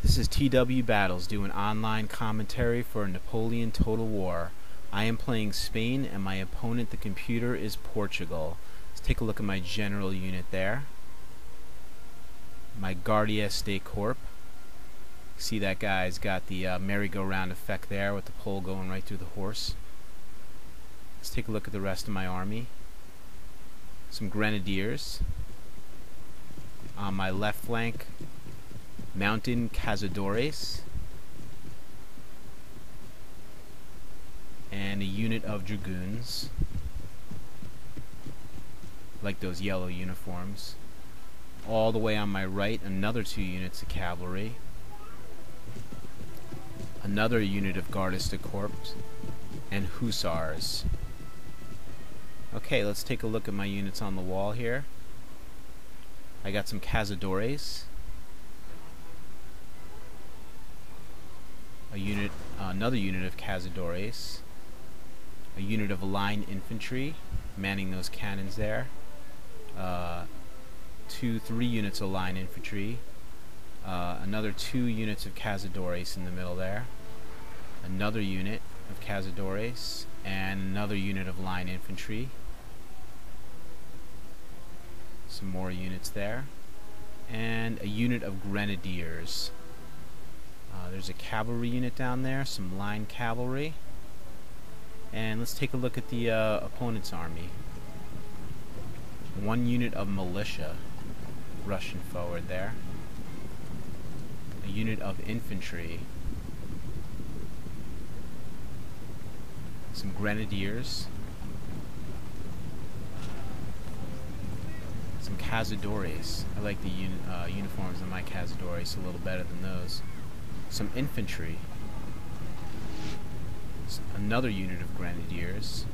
This is TW Battles doing online commentary for Napoleon Total War. I am playing Spain and my opponent, the computer, is Portugal. Let's take a look at my general unit there. My Guardias de Corps. See that guy's got the merry-go-round effect there with the pole going right through the horse. Let's take a look at the rest of my army. Some Grenadiers. On my left flank, Mountain Cazadores, and a unit of Dragoons, like those yellow uniforms. All the way on my right, another 2 units of cavalry, another unit of Gardes de Corps, and Hussars. Okay, let's take a look at my units on the wall here. I got some Cazadores, another unit of Cazadores, a unit of line infantry manning those cannons there, 3 units of line infantry, another 2 units of Cazadores in the middle there, another unit of Cazadores, and another unit of line infantry. Some more units there, and a unit of Grenadiers. There's a cavalry unit down there, some line cavalry, and let's take a look at the opponent's army. 1 unit of militia rushing forward there, a unit of infantry, some Grenadiers, some Cazadores. I like the uniforms of my Cazadores a little better than those. Some infantry, another unit of Grenadiers,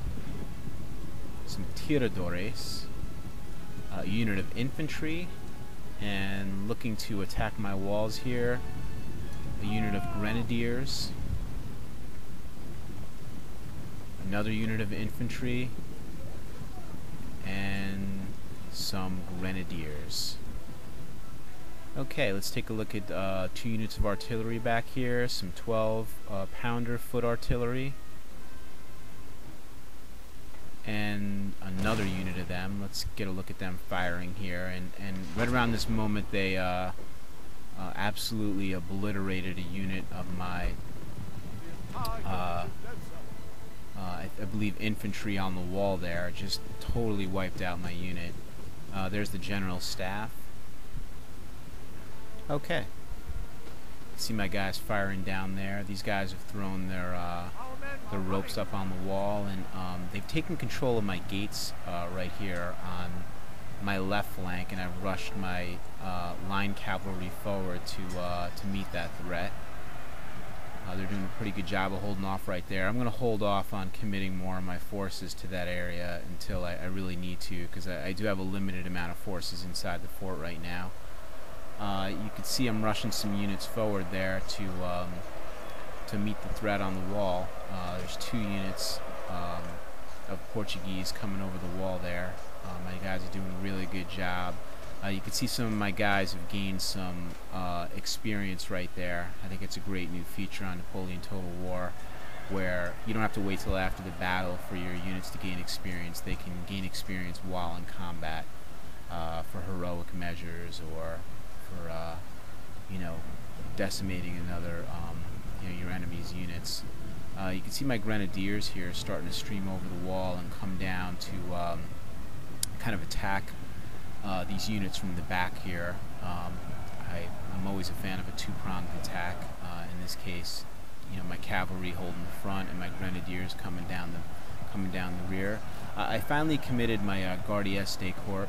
some Tiradores, a unit of infantry, and looking to attack my walls here, a unit of Grenadiers, another unit of infantry, and some Grenadiers. Okay, let's take a look at 2 units of artillery back here, some 12-pounder foot artillery, and another unit of them. Let's get a look at them firing here, and right around this moment they absolutely obliterated a unit of my I believe infantry on the wall there. Just totally wiped out my unit. There's the general staff. Okay. See my guys firing down there. These guys have thrown their ropes up on the wall, and they've taken control of my gates right here on my left flank, and I've rushed my line cavalry forward to meet that threat. They're doing a pretty good job of holding off right there. I'm going to hold off on committing more of my forces to that area until I really need to, because I do have a limited amount of forces inside the fort right now. You can see I'm rushing some units forward there to meet the threat on the wall. There's 2 units of Portuguese coming over the wall there. My guys are doing a really good job. You can see some of my guys have gained some experience right there. I think it's a great new feature on Napoleon Total War, where you don't have to wait till after the battle for your units to gain experience. They can gain experience while in combat for heroic measures, or for decimating another your enemy's units. You can see my Grenadiers here starting to stream over the wall and come down to kind of attack these units from the back here. I'm always a fan of a 2-pronged attack. In this case, my cavalry holding the front and my Grenadiers coming down the rear. I finally committed my Guardias de Corps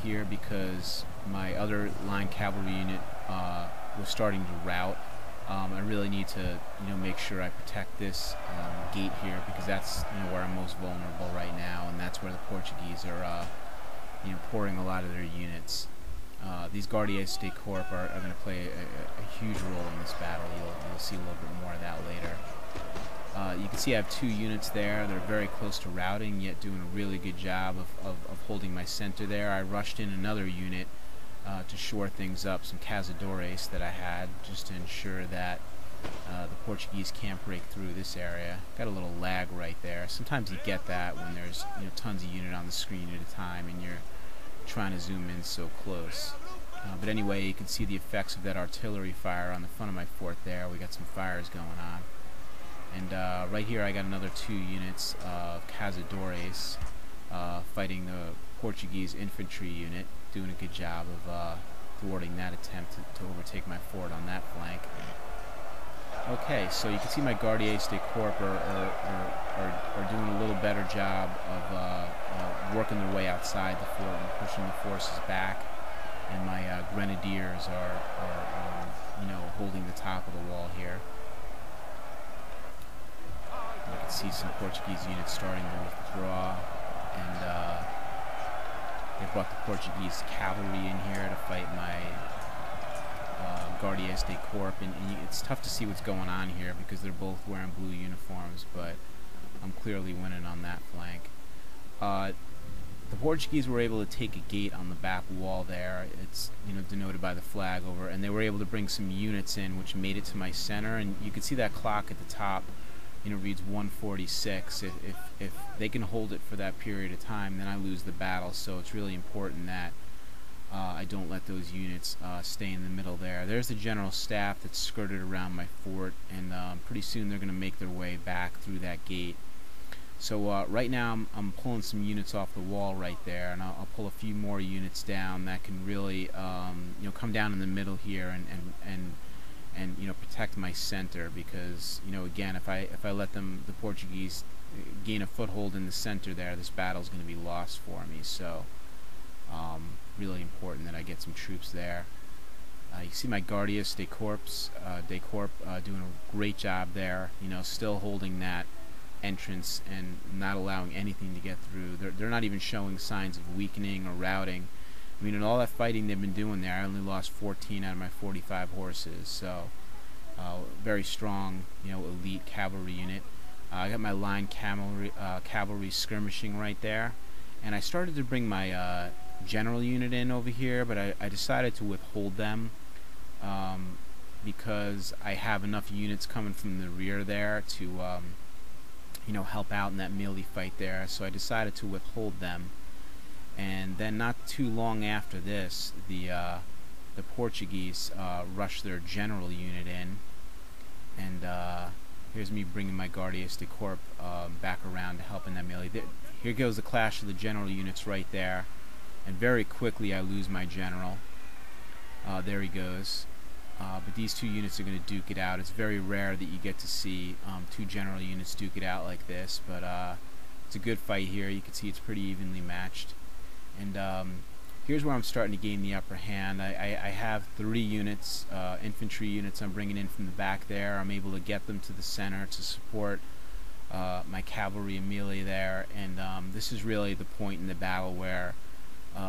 here because my other line cavalry unit was starting to rout. I really need to make sure I protect this gate here, because that's where I'm most vulnerable right now, and that's where the Portuguese are pouring a lot of their units. These Guardias de Corps are going to play a huge role in this battle. You'll see a little bit more of that later. You can see I have 2 units there. They're very close to routing, yet doing a really good job of holding my center there. I rushed in another unit to shore things up, some cazadores that I had, just to ensure that the Portuguese can't break through this area. Got a little lag right there. Sometimes you get that when there's tons of unit on the screen at a time and you're trying to zoom in so close. But anyway, you can see the effects of that artillery fire on the front of my fort there. We got some fires going on. And right here I got another 2 units of cazadores fighting the Portuguese infantry unit, doing a good job of thwarting that attempt to overtake my fort on that flank. Okay, so you can see my Gardiers de Corps are doing a little better job of working their way outside the fort and pushing the forces back, and my Grenadiers are holding the top of the wall here. You can see some Portuguese units starting to withdraw, and they brought the Portuguese cavalry in here to fight my Gardiers de Corps, and it's tough to see what's going on here because they're both wearing blue uniforms, but I'm clearly winning on that flank. The Portuguese were able to take a gate on the back wall there. It's denoted by the flag over, and they were able to bring some units in, which made it to my center. And you can see that clock at the top, reads 146. If they can hold it for that period of time, then I lose the battle. So it's really important that I don't let those units stay in the middle there. There's the general staff that's skirted around my fort, and pretty soon they're going to make their way back through that gate. So right now I'm pulling some units off the wall right there, and I'll pull a few more units down that can really come down in the middle here and protect my center, because again, if I let the Portuguese gain a foothold in the center there, this battle's going to be lost for me. So really important that I get some troops there. You see my Gardiers de Corps doing a great job there, still holding that entrance and not allowing anything to get through. They're not even showing signs of weakening or routing. I mean, in all that fighting they've been doing there, I only lost 14 out of my 45 horses. So very strong, elite cavalry unit. I got my line cavalry skirmishing right there, and I started to bring my general unit in over here, but I decided to withhold them because I have enough units coming from the rear there to help out in that melee fight there. So I decided to withhold them, and then not too long after this, the Portuguese rushed their general unit in, and here's me bringing my Gardiers de Corps back around to help in that melee. Here goes the clash of the general units right there, and very quickly I lose my general. There he goes. But these 2 units are going to duke it out. It's very rare that you get to see 2 general units duke it out like this, but it's a good fight here. You can see it's pretty evenly matched. And here's where I'm starting to gain the upper hand. I have 3 units, infantry units I'm bringing in from the back there. I'm able to get them to the center to support my cavalry and melee there, and this is really the point in the battle where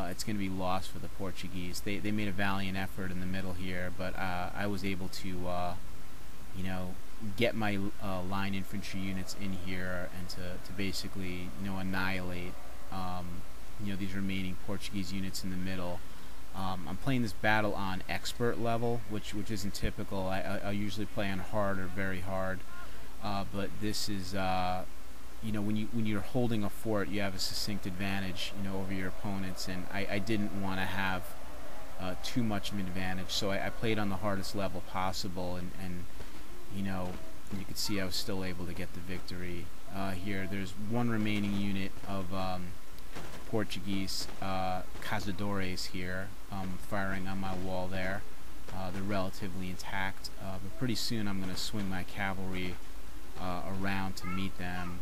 it's going to be lost for the Portuguese. They made a valiant effort in the middle here, but I was able to get my line infantry units in here and to basically annihilate these remaining Portuguese units in the middle. I'm playing this battle on expert level, which isn't typical. I usually play on hard or very hard, but this is when you're holding a fort, you have a succinct advantage over your opponents, and I didn't want to have too much of an advantage, so I played on the hardest level possible, and you could see I was still able to get the victory. Here there's 1 remaining unit of Portuguese cazadores here firing on my wall there. They're relatively intact, but pretty soon I'm going to swing my cavalry around to meet them,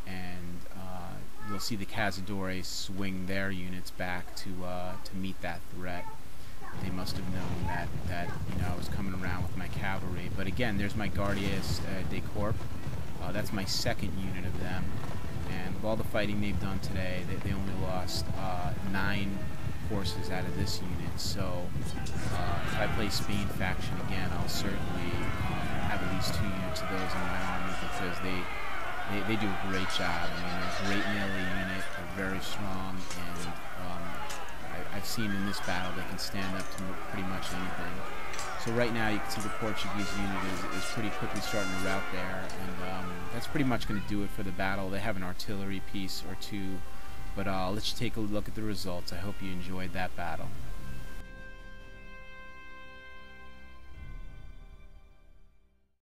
and you'll see the cazadores swing their units back to meet that threat. They must have known that I was coming around with my cavalry. But again, there's my Gardiers de Corps. That's my 2nd unit of them, and with all the fighting they've done today, they only lost 9 forces out of this unit. So if I play Spain faction again, I'll certainly have at least 2 units of those in my army, because they do a great job. I mean, they're a great melee unit. They're very strong, and I've seen in this battle they can stand up to pretty much anything. So right now you can see the Portuguese unit is pretty quickly starting to rout there, and that's pretty much going to do it for the battle. They have an artillery piece or two, but I'll let you take a look at the results. I hope you enjoyed that battle.